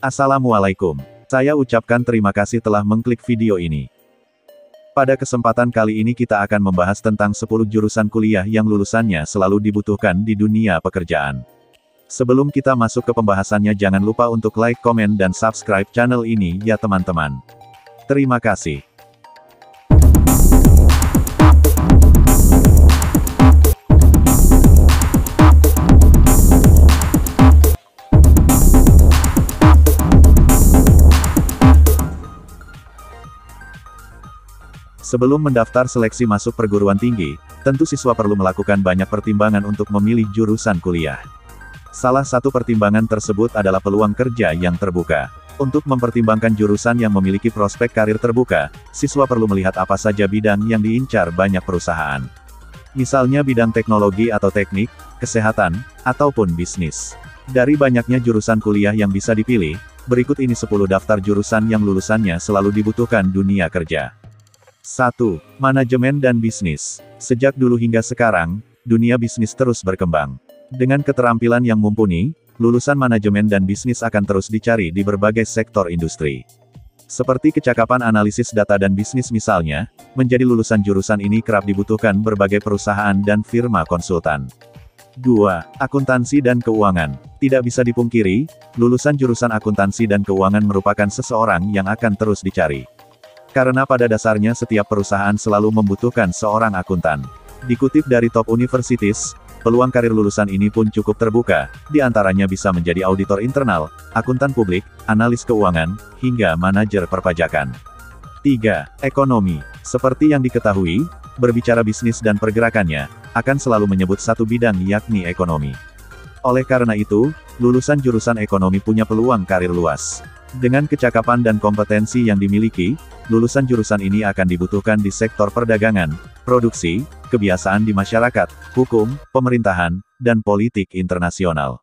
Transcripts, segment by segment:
Assalamualaikum. Saya ucapkan terima kasih telah mengklik video ini. Pada kesempatan kali ini kita akan membahas tentang 10 jurusan kuliah yang lulusannya selalu dibutuhkan di dunia pekerjaan. Sebelum kita masuk ke pembahasannya, jangan lupa untuk like, komen, dan subscribe channel ini ya teman-teman. Terima kasih. Sebelum mendaftar seleksi masuk perguruan tinggi, tentu siswa perlu melakukan banyak pertimbangan untuk memilih jurusan kuliah. Salah satu pertimbangan tersebut adalah peluang kerja yang terbuka. Untuk mempertimbangkan jurusan yang memiliki prospek karir terbuka, siswa perlu melihat apa saja bidang yang diincar banyak perusahaan. Misalnya bidang teknologi atau teknik, kesehatan, ataupun bisnis. Dari banyaknya jurusan kuliah yang bisa dipilih, berikut ini 10 daftar jurusan yang lulusannya selalu dibutuhkan dunia kerja. 1. Manajemen dan bisnis. Sejak dulu hingga sekarang, dunia bisnis terus berkembang. Dengan keterampilan yang mumpuni, lulusan manajemen dan bisnis akan terus dicari di berbagai sektor industri. Seperti kecakapan analisis data dan bisnis misalnya, menjadi lulusan jurusan ini kerap dibutuhkan berbagai perusahaan dan firma konsultan. 2. Akuntansi dan keuangan. Tidak bisa dipungkiri, lulusan jurusan akuntansi dan keuangan merupakan seseorang yang akan terus dicari. Karena pada dasarnya setiap perusahaan selalu membutuhkan seorang akuntan. Dikutip dari top universities, peluang karir lulusan ini pun cukup terbuka, di antaranya bisa menjadi auditor internal, akuntan publik, analis keuangan, hingga manajer perpajakan. 3. Ekonomi. Seperti yang diketahui, berbicara bisnis dan pergerakannya, akan selalu menyebut satu bidang yakni ekonomi. Oleh karena itu, lulusan jurusan ekonomi punya peluang karir luas. Dengan kecakapan dan kompetensi yang dimiliki, lulusan jurusan ini akan dibutuhkan di sektor perdagangan, produksi, kebiasaan di masyarakat, hukum, pemerintahan, dan politik internasional.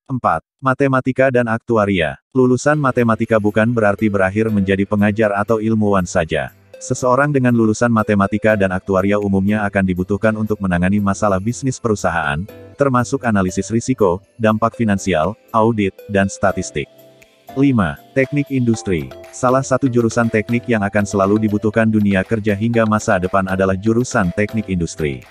4. Matematika dan aktuaria. Lulusan matematika bukan berarti berakhir menjadi pengajar atau ilmuwan saja. Seseorang dengan lulusan matematika dan aktuaria umumnya akan dibutuhkan untuk menangani masalah bisnis perusahaan, termasuk analisis risiko, dampak finansial, audit, dan statistik. 5. Teknik industri. Salah satu jurusan teknik yang akan selalu dibutuhkan dunia kerja hingga masa depan adalah jurusan teknik industri.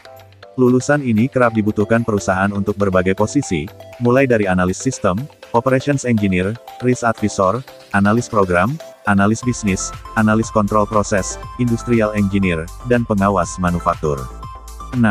Lulusan ini kerap dibutuhkan perusahaan untuk berbagai posisi, mulai dari analis sistem, operations engineer, risk advisor, analis program, analis bisnis, analis kontrol proses, industrial engineer, dan pengawas manufaktur. 6.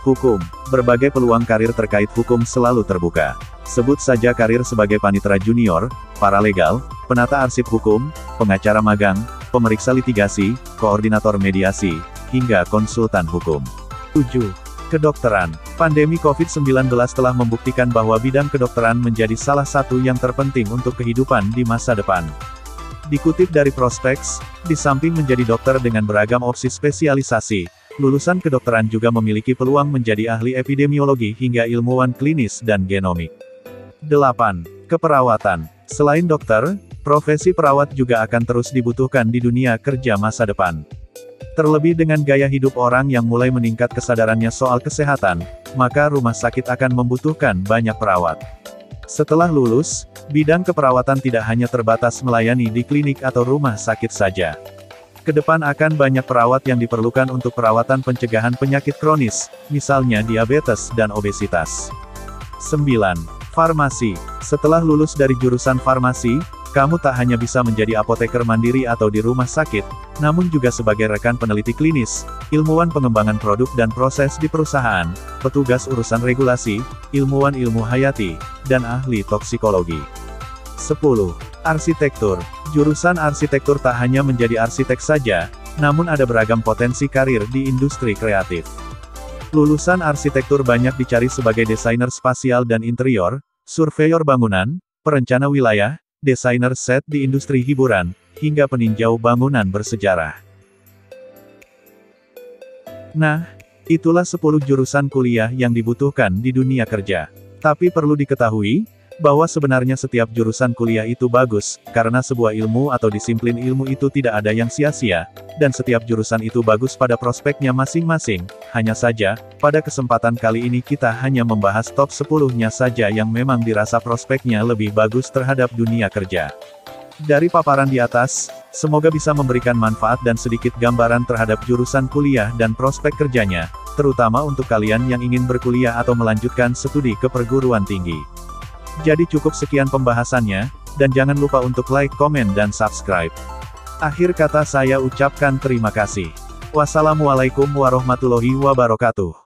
Hukum. Berbagai peluang karir terkait hukum selalu terbuka. Sebut saja karir sebagai panitera junior, paralegal, penata arsip hukum, pengacara magang, pemeriksa litigasi, koordinator mediasi, hingga konsultan hukum. 7. Kedokteran. Pandemi COVID-19 telah membuktikan bahwa bidang kedokteran menjadi salah satu yang terpenting untuk kehidupan di masa depan. Dikutip dari Prospeks, di samping menjadi dokter dengan beragam opsi spesialisasi, lulusan kedokteran juga memiliki peluang menjadi ahli epidemiologi hingga ilmuwan klinis dan genomik. 8. Keperawatan. Selain dokter, profesi perawat juga akan terus dibutuhkan di dunia kerja masa depan. Terlebih dengan gaya hidup orang yang mulai meningkat kesadarannya soal kesehatan, maka rumah sakit akan membutuhkan banyak perawat. Setelah lulus, bidang keperawatan tidak hanya terbatas melayani di klinik atau rumah sakit saja. Kedepan akan banyak perawat yang diperlukan untuk perawatan pencegahan penyakit kronis, misalnya diabetes dan obesitas. 9. Farmasi. Setelah lulus dari jurusan farmasi, kamu tak hanya bisa menjadi apoteker mandiri atau di rumah sakit, namun juga sebagai rekan peneliti klinis, ilmuwan pengembangan produk dan proses di perusahaan, petugas urusan regulasi, ilmuwan ilmu hayati, dan ahli toksikologi. 10. Arsitektur. Jurusan arsitektur tak hanya menjadi arsitek saja, namun ada beragam potensi karir di industri kreatif. Lulusan arsitektur banyak dicari sebagai desainer spasial dan interior, surveyor bangunan, perencana wilayah, desainer set di industri hiburan, hingga peninjau bangunan bersejarah. Nah, itulah 10 jurusan kuliah yang dibutuhkan di dunia kerja. Tapi perlu diketahui, bahwa sebenarnya setiap jurusan kuliah itu bagus, karena sebuah ilmu atau disiplin ilmu itu tidak ada yang sia-sia, dan setiap jurusan itu bagus pada prospeknya masing-masing. Hanya saja, pada kesempatan kali ini kita hanya membahas top 10-nya saja yang memang dirasa prospeknya lebih bagus terhadap dunia kerja. Dari paparan di atas, semoga bisa memberikan manfaat dan sedikit gambaran terhadap jurusan kuliah dan prospek kerjanya, terutama untuk kalian yang ingin berkuliah atau melanjutkan studi ke perguruan tinggi. Jadi cukup sekian pembahasannya, dan jangan lupa untuk like, komen dan subscribe. Akhir kata saya ucapkan terima kasih. Wassalamualaikum warahmatullahi wabarakatuh.